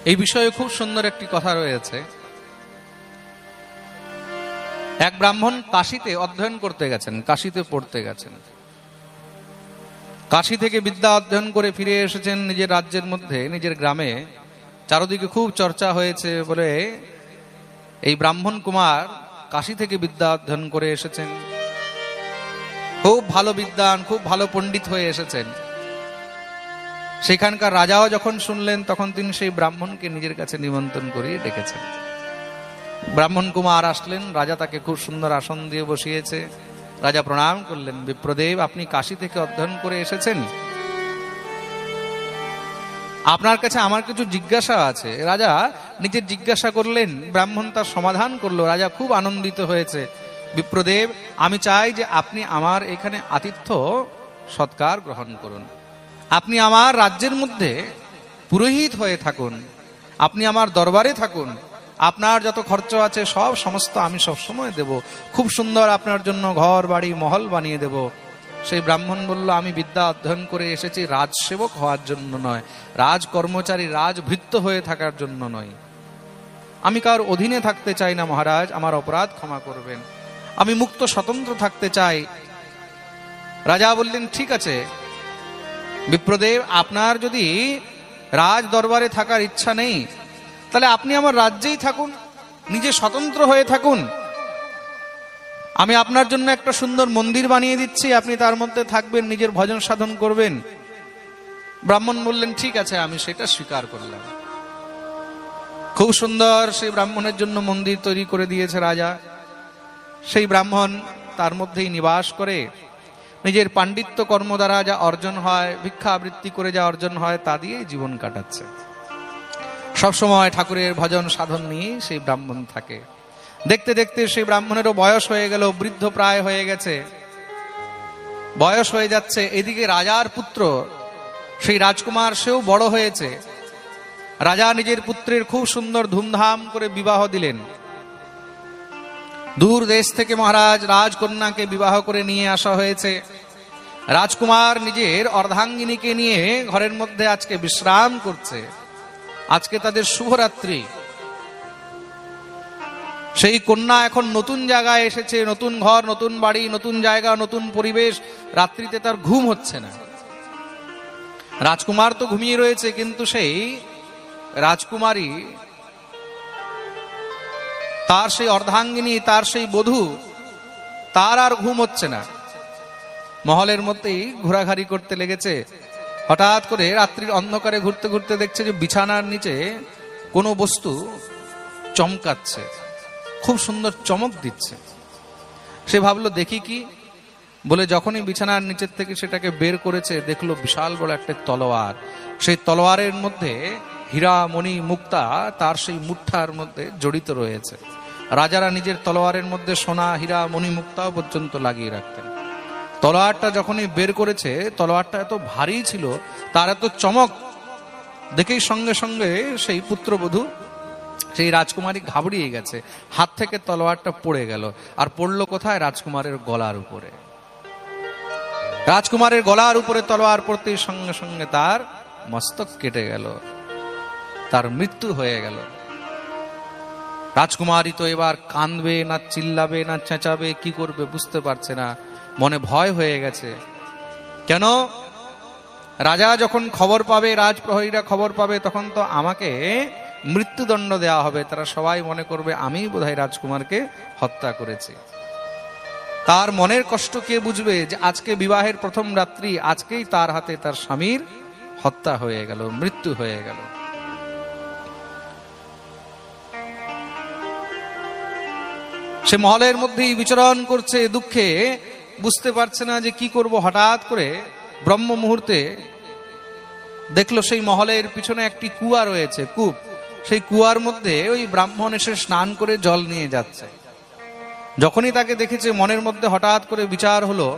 এই বিষয়ে খুব সুন্দর একটি কথা রয়েছে। এক ব্রাহ্মণ কাশীতে অধ্যয়ন করতে গেছেন, কাশীতে পড়তে গেছেন। কাশী থেকে বিদ্যা অধ্যয়ন করে ফিরে এসেছেন নিজের রাজ্যের মধ্যে, নিজের গ্রামে। চারদিকে খুব চর্চা হয়েছে বলে এই ব্রাহ্মণ কুমার কাশী থেকে বিদ্যা অধ্যয়ন করে এসেছেন, খুব ভালো বিদ্বান, খুব ভালো পণ্ডিত হয়ে এসেছেন। সেখানকার রাজাও যখন শুনলেন তখন তিনি সেই ব্রাহ্মণকে নিজের কাছে নিমন্ত্রণ করিয়ে ডেকেছেন। ব্রাহ্মণ কুমার আসলেন, রাজা তাকে খুব সুন্দর আসন দিয়ে বসিয়েছে। রাজা প্রণাম করলেন, বিপ্রদেব আপনি কাশী থেকে অধ্যয়ন করে এসেছেন, আপনার কাছে আমার কিছু জিজ্ঞাসা আছে। রাজা নিজের জিজ্ঞাসা করলেন, ব্রাহ্মণ তার সমাধান করলো। রাজা খুব আনন্দিত হয়েছে। বিপ্রদেব আমি চাই যে আপনি আমার এখানে আতিথ্য সৎকার গ্রহণ করুন, আপনি আমার রাজ্যের মধ্যে পুরোহিত হয়ে থাকুন, আপনি আমার দরবারে থাকুন, আপনার যত খরচ আছে সব সমস্ত আমি সবসময় দেব, খুব সুন্দর আপনার জন্য ঘর বাড়ি মহল বানিয়ে দেব। সেই ব্রাহ্মণ বলল, আমি বিদ্যা অধ্যয়ন করে এসেছি রাজসেবক হওয়ার জন্য নয়, রাজ কর্মচারী রাজভৃত্য হয়ে থাকার জন্য নয়, আমি কার অধীনে থাকতে চাই না মহারাজ, আমার অপরাধ ক্ষমা করবেন, আমি মুক্ত স্বতন্ত্র থাকতে চাই। রাজা বললেন, ঠিক আছে বিপ্রদেব, আপনার যদি রাজ দরবারে থাকার ইচ্ছা নেই তাহলে আপনি আমার রাজ্যেই থাকুন, নিজে স্বতন্ত্র হয়ে থাকুন, আমি আপনার জন্য একটা সুন্দর মন্দির বানিয়ে দিচ্ছি, আপনি তার মধ্যে থাকবেন, নিজের ভজন সাধন করবেন। ব্রাহ্মণ বললেন, ঠিক আছে আমি সেটা স্বীকার করলাম। খুব সুন্দর সেই ব্রাহ্মণের জন্য মন্দির তৈরি করে দিয়েছে রাজা। সেই ব্রাহ্মণ তার মধ্যেই নিবাস করে নিজের পাণ্ডিত্য কর্ম দ্বারা যা অর্জন হয়, ভিক্ষা আবৃত্তি করে যা অর্জন হয় তা দিয়েই জীবন কাটাচ্ছে। সবসময় ঠাকুরের ভজন সাধন নিয়ে সেই ব্রাহ্মণ থাকে। দেখতে দেখতে সেই ব্রাহ্মণেরও বয়স হয়ে গেল, বৃদ্ধ প্রায় হয়ে গেছে, বয়স হয়ে যাচ্ছে। এদিকে রাজার পুত্র সেই রাজকুমার, সেও বড় হয়েছে। রাজা নিজের পুত্রের খুব সুন্দর ধুমধাম করে বিবাহ দিলেন। দূর দেশ থেকে মহারাজ রাজকন্যাকে বিবাহ করে নিয়ে আসা হয়েছে। রাজকুমার নিজের অর্ধাঙ্গিনীকে নিয়ে ঘরের মধ্যে আজকে বিশ্রাম করছে। আজকে তাদের শুভরাত্রি। সেই কন্যা এখন নতুন জায়গায় এসেছে, নতুন ঘর, নতুন বাড়ি, নতুন জায়গা, নতুন পরিবেশ। রাত্রিতে তার ঘুম হচ্ছে না। রাজকুমার তো ঘুমিয়ে রয়েছে, কিন্তু সেই রাজকুমারী, তার সেই অর্ধাঙ্গিনী, তার সেই বধূ, তার আর ঘুম হচ্ছে না। মহলের মধ্যেই ঘোরাঘুরি করতে লেগেছে। হঠাৎ করে রাত্রির অন্ধকারে ঘুরতে ঘুরতে দেখছে যে বিছানার নিচে কোনো বস্তু চমকাচ্ছে, খুব সুন্দর চমক দিচ্ছে। সে ভাবলো দেখি কি, বলে যখনই বিছানার নিচের থেকে সেটাকে বের করেছে, দেখলো বিশাল বড় একটা তলোয়ার। সেই তলোয়ারের মধ্যে হীরা মণি মুক্তা তার সেই মুঠার মধ্যে জড়িত রয়েছে। রাজারা নিজের তলোয়ারের মধ্যে সোনা হীরা মণি মুক্তাও পর্যন্ত লাগিয়ে রাখতেন। তলোয়ারটা যখনই বের করেছে, তলোয়ারটা এত ভারী ছিল, তার এত চমক দেখেই সঙ্গে সঙ্গে সেই পুত্রবধূ, সেই রাজকুমারী ঘাবড়িয়ে গেছে। হাত থেকে তলোয়ারটা পড়ে গেল। আর পড়লো কোথায়? রাজকুমারের গলার উপরে। রাজকুমারের গলার উপরে তলোয়ার পড়তেই সঙ্গে সঙ্গে তার মস্তক কেটে গেল, তার মৃত্যু হয়ে গেল। রাজকুমারী তো এবার কাঁদবে না চিল্লাবে না চেঁচাবে, কি করবে বুঝতে পারছে না, মনে ভয় হয়ে গেছে। কেন? রাজা যখন খবর পাবে, রাজপ্রহরীরা খবর পাবে, তখন তো আমাকে মৃত্যুদণ্ড দেওয়া হবে। তারা সবাই মনে করবে আমি বোধহয় রাজকুমারকে হত্যা করেছি। তার মনের কষ্ট কে বুঝবে যে আজকে বিবাহের প্রথম রাত্রি, আজকেই তার হাতে তার স্বামীর হত্যা হয়ে গেল, মৃত্যু হয়ে গেল। সে মহলের মধ্যেই বিচরণ করছে দুঃখে, বুঝতে পারছে না যে কি করব। হঠাৎ করে ব্রহ্ম মুহূর্তে দেখলো সেই মহলের পিছনে একটি কুয়া রয়েছে, কূপ। সেই কুয়ার মধ্যে ওই ব্রাহ্মণ এসে স্নান করে জল নিয়ে যাচ্ছে। যখনই তাকে দেখেছে, মনের মধ্যে হঠাৎ করে বিচার হলো,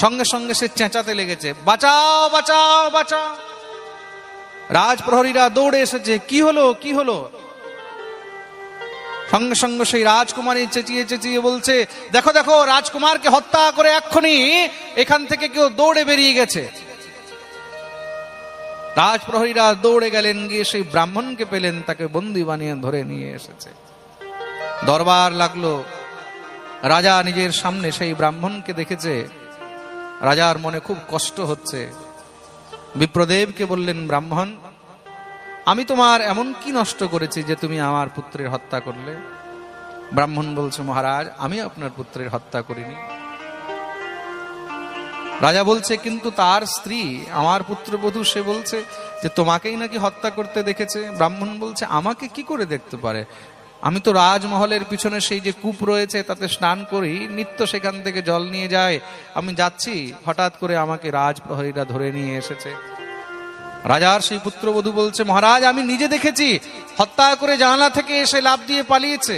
সঙ্গে সঙ্গে সে চেঁচাতে লেগেছে, বাঁচাও বাঁচাও বাঁচাও। রাজপ্রহরীরা দৌড়ে এসেছে, কি হলো কি হলো? সঙ্গে সঙ্গে সেই রাজকুমারী চেঁচিয়ে চেঁচিয়ে বলছে, দেখো দেখো, রাজকুমারকে হত্যা করে এক্ষুনি এখান থেকে কেউ দৌড়ে বেরিয়ে গেছে। রাজপ্রহরীরা দৌড়ে গেলেন, গিয়ে সেই ব্রাহ্মণকে পেলেন, তাকে বন্দী বানিয়ে ধরে নিয়ে এসেছে। দরবার লাগলো, রাজা নিজের সামনে সেই ব্রাহ্মণকে দেখেছে। রাজার মনে খুব কষ্ট হচ্ছে। বিপ্রদেবকে বললেন, ব্রাহ্মণ, আমি তোমার এমন কি নষ্ট করেছি যে তুমি আমার পুত্রের হত্যা করলে? ব্রাহ্মণ বলছে, মহারাজ, আমি আপনার পুত্রের হত্যা করিনি। রাজা বলছে, কিন্তু তার স্ত্রী, আমার পুত্রবধূ, সে বলছে যে তোমাকেই নাকি হত্যা করতে দেখেছে। ব্রাহ্মণ বলছে, আমাকে কি করে দেখতে পারে? আমি তো রাজমহলের পিছনে সেই যে কূপ রয়েছে তাতে স্নান করি, নিত্য সেখান থেকে জল নিয়ে যায়। আমি যাচ্ছি, হঠাৎ করে আমাকে রাজপ্রহরীরা ধরে নিয়ে এসেছে। রাজার সেই পুত্রবধূ বলছে, মহারাজ, আমি নিজে দেখেছি, হত্যা করে জানালা থেকে এসে লাফ দিয়ে পালিয়েছে।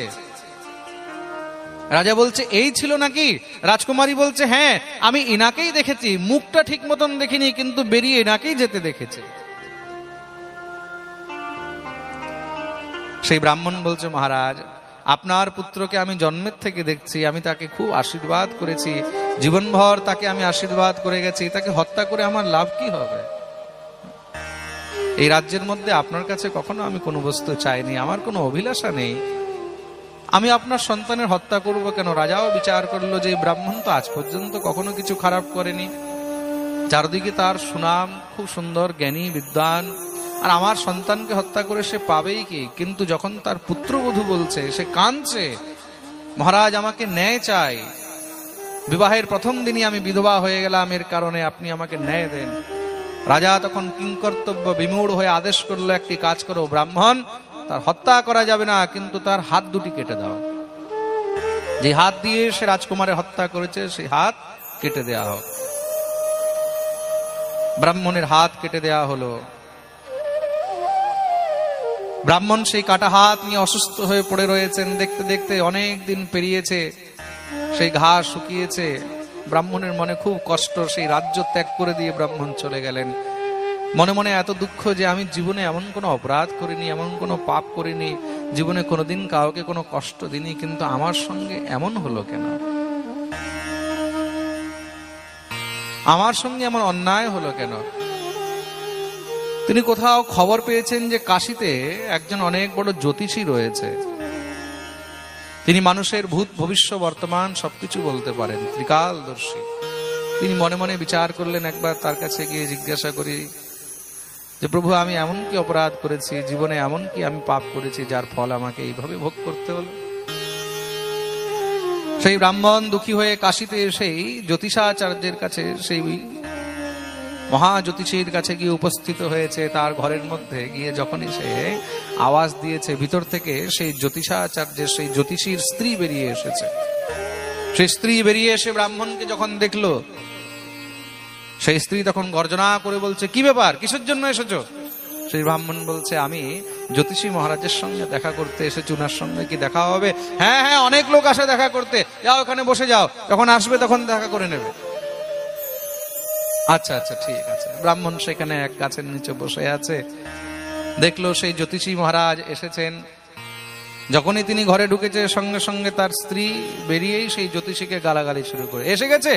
রাজা বলছে, এই ছিল নাকি? রাজকুমারী বলছে, হ্যাঁ, আমি ইনাকেই দেখেছি, মুখটা ঠিক মতন দেখিনি, কিন্তু বেরিয়ে ইনাকেই যেতে দেখেছি। সেই ব্রাহ্মণ বলছে, মহারাজ, আপনার পুত্রকে আমি জন্মের থেকে দেখছি, আমি তাকে খুব আশীর্বাদ করেছি, জীবনভর তাকে আমি আশীর্বাদ করে গেছি, তাকে হত্যা করে আমার লাভ কি হবে? এই রাজ্যের মধ্যে আপনার কাছে কখনো আমি কোনো বস্তু চাইনি, আমার কোনো অভিলাষা নেই, আমি আপনার সন্তানের হত্যা করব কেন? রাজাও বিচার করলো যে ব্রাহ্মণ তো আজ পর্যন্ত কখনো কিছু খারাপ করেনি, চারদিকে তার সুনাম, খুব সুন্দর, জ্ঞানী, বিদ্বান, আর আমার সন্তানকে হত্যা করে সে পাবেই কি? কিন্তু যখন তার পুত্রবধূ বলছে, সে কাঁদছে, মহারাজ, আমাকে ন্যায় চাই, বিবাহের প্রথম দিনই আমি বিধবা হয়ে গেলাম, এর কারণে আপনি আমাকে ন্যায় দেন। রাজা তখন কিংকর্তব্য বিমূঢ় হয়ে আদেশ করলো, একটি কাজ করো, ব্রাহ্মণ, তার হত্যা করা যাবে না, কিন্তু তার হাত দুটি কেটে দাও। যে হাত দিয়ে সে রাজকুমারের হত্যা করেছে সেই হাত কেটে দেয়া হোক। ব্রাহ্মণের হাত কেটে দেয়া হলো। ব্রাহ্মণ সেই কাটা হাত নিয়ে অসুস্থ হয়ে পড়ে রয়েছেন। দেখতে দেখতে অনেক দিন পেরিয়েছে, সেই ঘাস শুকিয়েছে। ব্রাহ্মণের মনে খুব কষ্ট, সেই রাজ্য ত্যাগ করে দিয়ে ব্রাহ্মণ চলে গেলেন। মনে মনে এত দুঃখ যে আমি জীবনে এমন কোনো অপরাধ করিনি, এমন কোনো পাপ করিনি, জীবনে কোনোদিন কাউকে কোনো কষ্ট দিইনি, কিন্তু আমার সঙ্গে এমন হলো কেন? আমার সঙ্গে এমন অন্যায় হলো কেন? তিনি কোথাও খবর পেয়েছেন যে কাশীতে একজন অনেক বড় জ্যোতিষী রয়েছে, তিনি মানুষের ভূত ভবিষ্য বর্তমান সবকিছু বলতে পারেন, ত্রিকালদর্শী। তিনি মনে মনে বিচার করলেন, একবার তার কাছে গিয়ে জিজ্ঞাসা করি যে প্রভু, আমি এমন কি অপরাধ করেছি, জীবনে এমন কি আমি পাপ করেছি যার ফল আমাকে এইভাবে ভোগ করতে হলো? সেই ব্রাহ্মণ দুঃখী হয়ে কাশীতে সেই জ্যোতিষাচার্যের কাছে, সেই মহাজ্যোতিষীর কাছে গিয়ে উপস্থিত হয়েছে। তার ঘরের মধ্যে গিয়ে যখনই সে আওয়াজ দিয়েছে, ভিতর থেকে সেই জ্যোতিষাচার্যের, সেই জ্যোতিষীর স্ত্রী বেরিয়ে এসেছে। সেই স্ত্রী বেরিয়ে এসে ব্রাহ্মণকে যখন দেখলো, সেই স্ত্রী তখন গর্জনা করে বলছে, কি ব্যাপার, কিসের জন্য এসেছো? সেই ব্রাহ্মণ বলছে, আমি জ্যোতিষী মহারাজের সঙ্গে দেখা করতে এসেছি, উনার সঙ্গে কি দেখা হবে? হ্যাঁ হ্যাঁ, অনেক লোক আসে দেখা করতে, যাও ওখানে বসে যাও, যখন আসবে তখন দেখা করে নেবে। আচ্ছা আচ্ছা, ঠিক আছে। ব্রাহ্মণ সেখানে এক গাছের নিচে বসে আছে, দেখলো সেই জ্যোতিষী মহারাজ এসেছেন। যখনই তিনি ঘরে ঢুকেছে, সঙ্গে সঙ্গে তার স্ত্রী বেরিয়েই সেই জ্যোতিষীকে গালাগালি শুরু করে, এসে গেছে,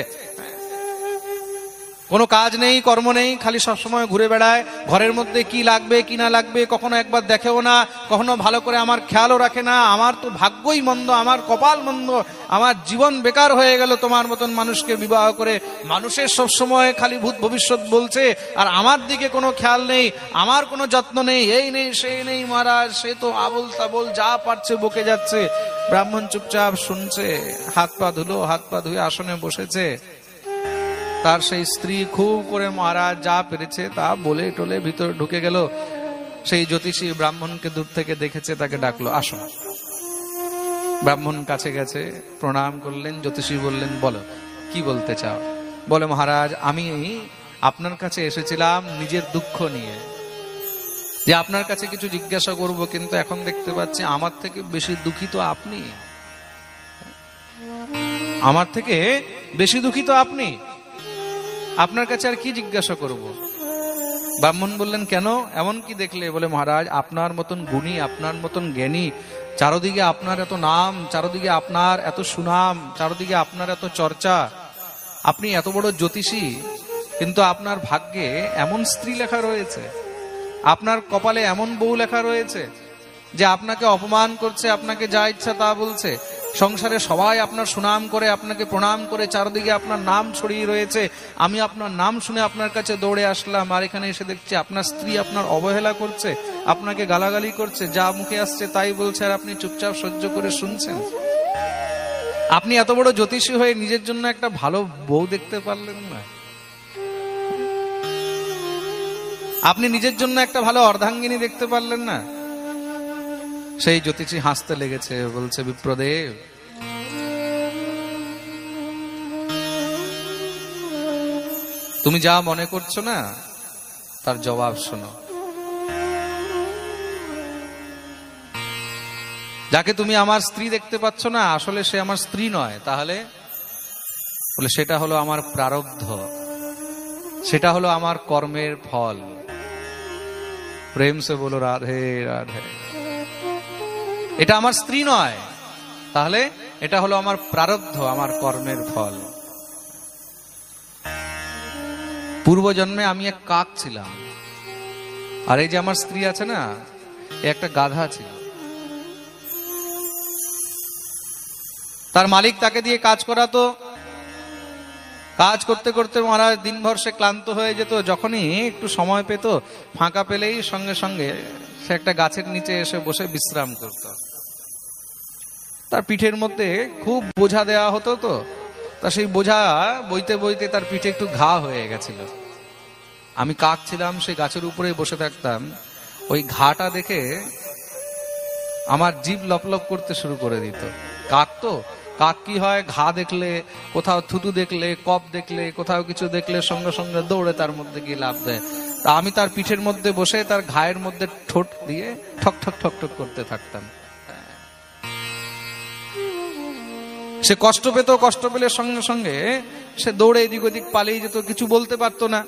কোনো কাজ নেই, কর্ম নেই, খালি সবসময় ঘুরে বেড়ায়, ঘরের মধ্যে কি লাগবে কি না লাগবে কখনো একবার দেখেও না, কখনো ভালো করে আমার খেয়ালও রাখে না। আমার তো ভাগ্যই মন্দ, আমার কপাল মন্দ, আমার জীবন বেকার হয়ে গেল তোমার মতন মানুষকে বিবাহ করে। মানুষের সবসময় খালি ভূত ভবিষ্যৎ বলছে, আর আমার দিকে কোনো খেয়াল নেই, আমার কোনো যত্ন নেই, এই নেই সেই নেই। মহারাজ, সে তো আবল তাবল যা পারছে বকে যাচ্ছে। ব্রাহ্মণ চুপচাপ শুনছে, হাত পা ধুলো, হাত পা ধুয়ে আসনে বসেছে। তার সেই স্ত্রী খুব করে মহারাজ যা পেরেছে তা বলে টলে ভিতরে ঢুকে গেল। সেই জ্যোতিষী ব্রাহ্মণকে দূর থেকে দেখেছে, তাকে ডাকলো, আসো। ব্রাহ্মণ কাছে গেছে, প্রণাম করলেন। জ্যোতিষী বললেন, বলো, কি বলতে চাও? বলে, মহারাজ, আমি আপনার কাছে এসেছিলাম নিজের দুঃখ নিয়ে, যে আপনার কাছে কিছু জিজ্ঞাসা করব, কিন্তু এখন দেখতে পাচ্ছি আমার থেকে বেশি দুঃখিত আপনি, আমার থেকে বেশি দুঃখিত আপনি, আপনার কাছে আর কি জিজ্ঞাসা করব? ব্রাহ্মণ বললেন, কেন, এমন কি দেখলে? বলে, মহারাজ, আপনার মতন গুণী, আপনার মতন জ্ঞানী, চারদিকে আপনার এত নাম, চারদিকে আপনার এত সুনাম, চারদিকে আপনার এত চর্চা, আপনি এত বড় জ্যোতিষী, কিন্তু আপনার ভাগ্যে এমন স্ত্রী লেখা রয়েছে আপনার কপালে এমন বউ লেখা রয়েছে যে আপনাকে অপমান করছে, আপনাকে যা ইচ্ছা তা বলছে, সংসারে সবাই আপনার সুনাম করে, আপনাকে প্রণাম করে, চারদিকে আপনার নাম ছড়িয়ে রয়েছে। আমি আপনার নাম শুনে আপনার কাছে দৌড়ে আসলাম, আর এখানে এসে দেখছি আপনার স্ত্রী আপনার অবহেলা করছে, আপনাকে গালাগালি করছে, যা মুখে আসছে তাই বলছে, আর আপনি চুপচাপ সহ্য করে শুনছেন। আপনি এত বড় জ্যোতিষী হয়ে নিজের জন্য একটা ভালো বউ দেখতে পারলেন না? আপনি নিজের জন্য একটা ভালো অর্ধাঙ্গিনী দেখতে পারলেন না? সেই জ্যোতিষী হাসতে লেগেছে, বলছে, বিপ্রদেব, তুমি যা মনে করছো না তার জবাব শোনো। যাকে তুমি আমার স্ত্রী দেখতে পাচ্ছ না, আসলে সে আমার স্ত্রী নয়। তাহলে বলে, সেটা হলো আমার প্রারব্ধ, সেটা হলো আমার কর্মের ফল। প্রেম সে বলো রাধে রাধে। এটা আমার স্ত্রী নয়, তাহলে এটা হলো আমার প্রারব্ধ, আমার কর্মের ফল। পূর্বজন্মে আমি এক কাক ছিলাম, আর এই যে আমার স্ত্রী আছে না, একটা গাধা ছিল। তার মালিক তাকে দিয়ে কাজ করাতো, কাজ করতে করতে মহারাজ দিনভর সে ক্লান্ত হয়ে যেত। যখনই একটু সময় পেত, ফাঁকা পেলেই সঙ্গে সঙ্গে সে একটা গাছের নিচে এসে বসে বিশ্রাম করত। তার পিঠের মধ্যে খুব বোঝা দেওয়া হতো, তো তা সেই বোঝা বইতে বইতে তার পিঠে একটু ঘা হয়ে গেছিল। আমি কাক ছিলাম, সেই গাছের উপরে বসে থাকতাম। ওই ঘাটা দেখে আমার জিভ লপলপ করতে শুরু করে দিত। কাক তো, কাক কি হয়, ঘা দেখলে, কোথাও থুতু দেখলে, কপ দেখলে, কোথাও কিছু দেখলে সঙ্গে সঙ্গে দৌড়ে তার মধ্যে গিয়ে লাফ দেয়। তা আমি তার পিঠের মধ্যে বসে তার ঘায়ের মধ্যে ঠোঁট দিয়ে ঠক ঠক ঠক ঠক করতে থাকতাম। সে কষ্ট পেত, কষ্ট পেলে সঙ্গে সঙ্গে সে দৌড়ে এদিক ওদিক পালিয়ে যেত, কিছু বলতে পারতো না।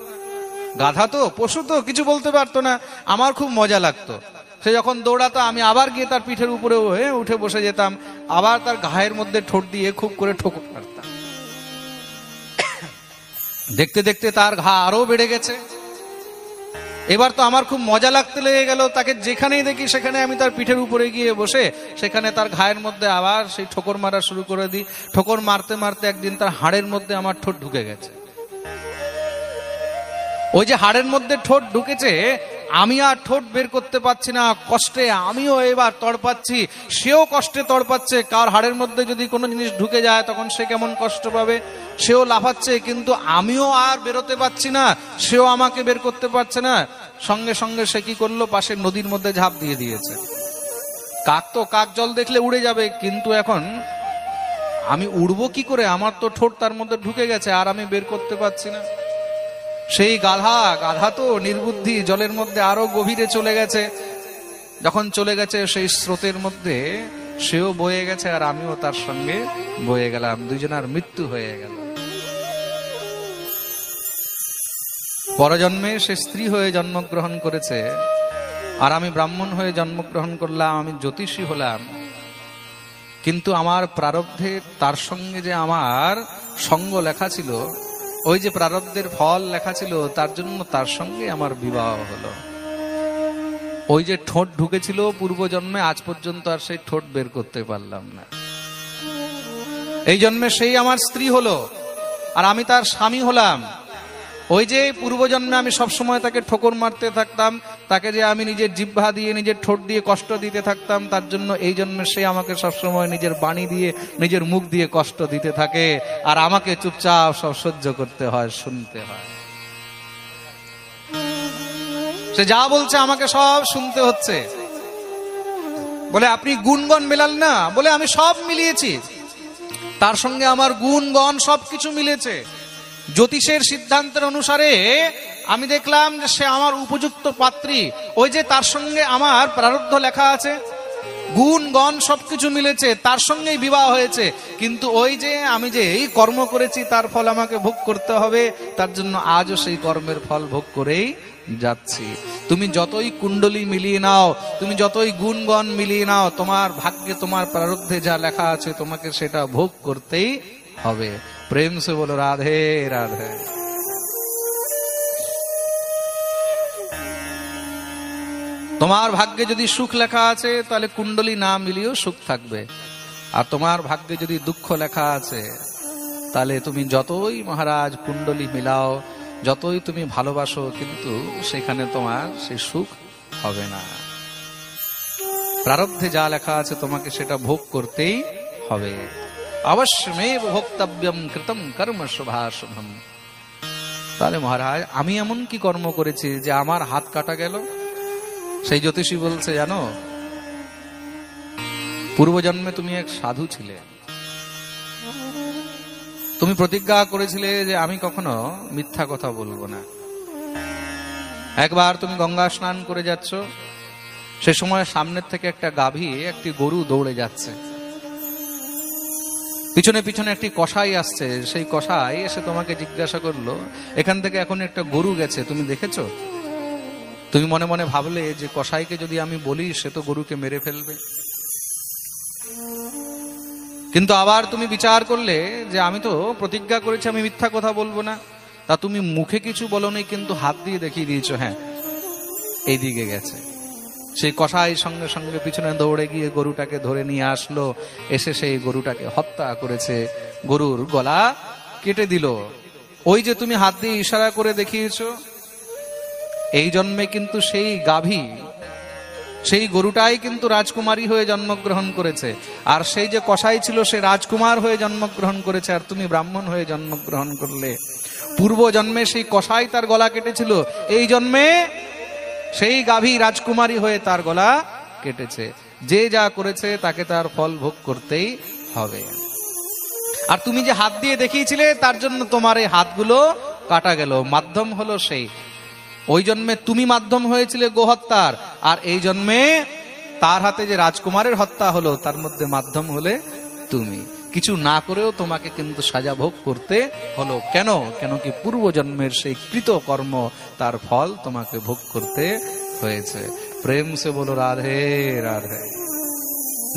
গাধা তো, পশু তো, কিছু বলতে পারতো না। আমার খুব মজা লাগতো। সে যখন দৌড়াতো, আমি আবার গিয়ে তার পিঠের উপরে উঠে বসে যেতাম, আবার তার ঘায়ের মধ্যে ঠোঁট দিয়ে খুব করে ঠোকর মারতাম। দেখতে দেখতে তার ঘা আরো বেড়ে গেছে। এবার তো আমার খুব মজা লাগতে লেগে গেল। তাকে যেখানেই দেখি সেখানে আমি তার পিঠের উপরে গিয়ে বসে সেখানে তার ঘায়ের মধ্যে আবার সেই ঠোকর মারা শুরু করে দিই। ঠোকর মারতে মারতে একদিন তার হাড়ের মধ্যে আমার ঠোঁট ঢুকে গেছে। ওই যে হাড়ের মধ্যে ঠোঁট ঢুকেছে, আমি আর ঠোঁট বের করতে পারছি না। কষ্টে আমিও এবার তড়পাচ্ছি, সেও কষ্টে তড়পাচ্ছে। কার হাড়ের মধ্যে যদি কোনো জিনিস ঢুকে যায় তখন সে কেমন কষ্ট পাবে। সেও লাফাচ্ছে, কিন্তু আমিও আর বেরোতে পারছি না, সেও আমাকে বের করতে পারছে না। সঙ্গে সঙ্গে সে কি করলো, পাশের নদীর মধ্যে ঝাঁপ দিয়ে দিয়েছে। কাক তো, কাক জল দেখলে উড়ে যাবে, কিন্তু এখন আমি উড়বো কি করে? আমার তো ঠোঁট তার মধ্যে ঢুকে গেছে, আর আমি বের করতে পারছি না। সেই গাধা তো নির্বুদ্ধি, জলের মধ্যে আরো গভীরে চলে গেছে। যখন চলে গেছে সেই স্রোতের মধ্যে সেও বয়ে গেছে, আর আমিও তার সঙ্গে বয়ে গেলাম। দুজনের মৃত্যু হয়ে গেল। পরজন্মে সে স্ত্রী হয়ে জন্মগ্রহণ করেছে, আর আমি ব্রাহ্মণ হয়ে জন্মগ্রহণ করলাম, আমি জ্যোতিষী হলাম। কিন্তু আমার প্রারব্ধে তার সঙ্গে যে আমার সঙ্গ লেখা ছিল, ওই যে প্রারব্ধের ফল লেখা ছিল, তার জন্য তার সঙ্গে আমার বিবাহ হলো। ওই যে ঠোঁট ঢুকেছিল পূর্বজন্মে, আজ পর্যন্ত আর সেই ঠোঁট বের করতে পারলাম না। এই জন্মে সেই আমার স্ত্রী হলো, আর আমি তার স্বামী হলাম। ওই যে পূর্বজন্মে আমি সবসময় তাকে ঠোকর মারতে থাকতাম, তাকে যে আমি নিজের জিহ্বা দিয়ে, নিজের ঠোঁট দিয়ে কষ্ট দিতে থাকতাম, তার জন্য এই জন্মে সে আমাকে সবসময় নিজের বাণী দিয়ে, নিজের মুখ দিয়ে কষ্ট দিতে থাকে, আর আমাকে চুপচাপ সব সহ্য করতে হয়, শুনতে হয়। সে যা বলছে আমাকে সব শুনতে হচ্ছে। বলে, আপনি গুণগণ মেলাল না? বলে, আমি সব মিলিয়েছি, তার সঙ্গে আমার গুণগণ সবকিছু মিলেছে। জ্যোতিষের সিদ্ধান্তের অনুসারে আমি দেখলাম যে সে আমার উপযুক্ত পাত্রী। ওই যে তার সঙ্গে আমার প্রারব্ধ লেখা আছে, গুণগণ সবকিছু মিলেছে, তার সঙ্গেই বিবাহ হয়েছে। কিন্তু ওই যে আমি যে এই কর্ম করেছি, তার ফল আমাকে ভোগ করতে হবে। তার জন্য আজও সেই কর্মের ফল ভোগ করেই যাচ্ছি। তুমি যতই কুণ্ডলী মিলিয়ে নাও, তুমি যতই গুণগণ মিলিয়ে নাও, তোমার ভাগ্যে, তোমার প্রারব্ধে যা লেখা আছে, তোমাকে সেটা ভোগ করতেই হবে। প্রেম সে বলো রাধে রাধে। তোমার ভাগ্যে যদি সুখ লেখা আছে তাহলে কুণ্ডলী না মিলিয়েও সুখ থাকবে, আর তোমার ভাগ্যে যদি দুঃখ লেখা আছে তাহলে তুমি যতই মহারাজ কুণ্ডলী মিলাও, যতই তুমি ভালোবাসো, কিন্তু সেখানে তোমার সেই সুখ হবে না। প্রারব্ধে যা লেখা আছে তোমাকে সেটা ভোগ করতেই হবে। অবশ্যমেব ভোক্তব্যম কৃতম কর্ম শুভাশুভম। তাহলে মহারাজ আমি এমন কি কর্ম করেছি যে আমার হাত কাটা গেল? সেই জ্যোতিষী বলছে, জানো, পূর্বজন্মে তুমি এক সাধু ছিলে, তুমি প্রতিজ্ঞা করেছিলে যে আমি কখনো মিথ্যা কথা বলবো না। একবার তুমি গঙ্গা স্নান করে যাচ্ছ, সে সময় সামনের থেকে একটা গাভী একটি গরু দৌড়ে যাচ্ছে, পিছনে পিছনে একটি কসাই আসছে। সেই কসাই এসে তোমাকে জিজ্ঞাসা করলো, এখান থেকে এখন একটা গরু গেছে, তুমি দেখেছো? তুমি মনে মনে ভাবলে যে কসাইকে যদি আমি বলি সে তো গরুকে মেরে ফেলবে, কিন্তু আবার তুমি বিচার করলে যে আমি তো প্রতিজ্ঞা করেছি আমি মিথ্যা কথা বলবো না। তা তুমি মুখে কিছু বলোনি, কিন্তু হাত দিয়ে দেখিয়ে দিয়েছো, হ্যাঁ এইদিকে গেছে। সেই কসাই সঙ্গে সঙ্গে পিছনে দৌড়ে গিয়ে গরুটাকে ধরে নিয়ে আসলো, এসে সেই গরুটাকে হত্যা করেছে, গরুর গলা কেটে দিল। ওই যে তুমি হাত দিয়ে ইশারা করে দেখিয়েছো, এই জন্মে কিন্তু সেই গাভী, সেই গরুটাই কিন্তু রাজকুমারী হয়ে জন্মগ্রহণ করেছে, আর সেই যে কসাই ছিল সে রাজকুমার হয়ে জন্মগ্রহণ করেছে, আর তুমি ব্রাহ্মণ হয়ে জন্মগ্রহণ করলে। পূর্ব জন্মে সেই কসাই তার গলা কেটেছিল, এই জন্মে সেই গাভী রাজকুমারী হয়ে তার গলা কেটেছে। যে যা করেছে তাকে তার ফল ভোগ করতেই হবে। আর তুমি যে হাত দিয়ে দেখিয়েছিলে তার জন্য তোমার এই হাতগুলো কাটা গেল, মাধ্যম হলো সেই। ওই জন্মে তুমি মাধ্যম হয়েছিলে গোহত্যার, আর এই জন্মে তার হাতে যে রাজকুমারের হত্যা হলো তার মধ্যে মাধ্যম হলে তুমি। কিছু না করেও তোমাকে কিন্তু সাজা ভোগ করতে হলো। কেন? কেন কি পূর্ব জন্মের সেই কৃত কর্ম, তার ফল তোমাকে ভোগ করতে হয়েছে। প্রেম সে বলো রাধে রাধে।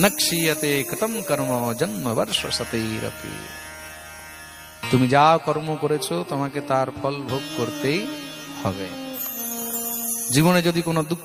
নক্ষীয়তে কৃতম কর্ম জন্ম বর্ষ শতৈরপি। তুমি যা কর্ম করেছো তোমাকে তার ফল ভোগ করতেই হবে। জীবনে যদি কোনো দুঃখ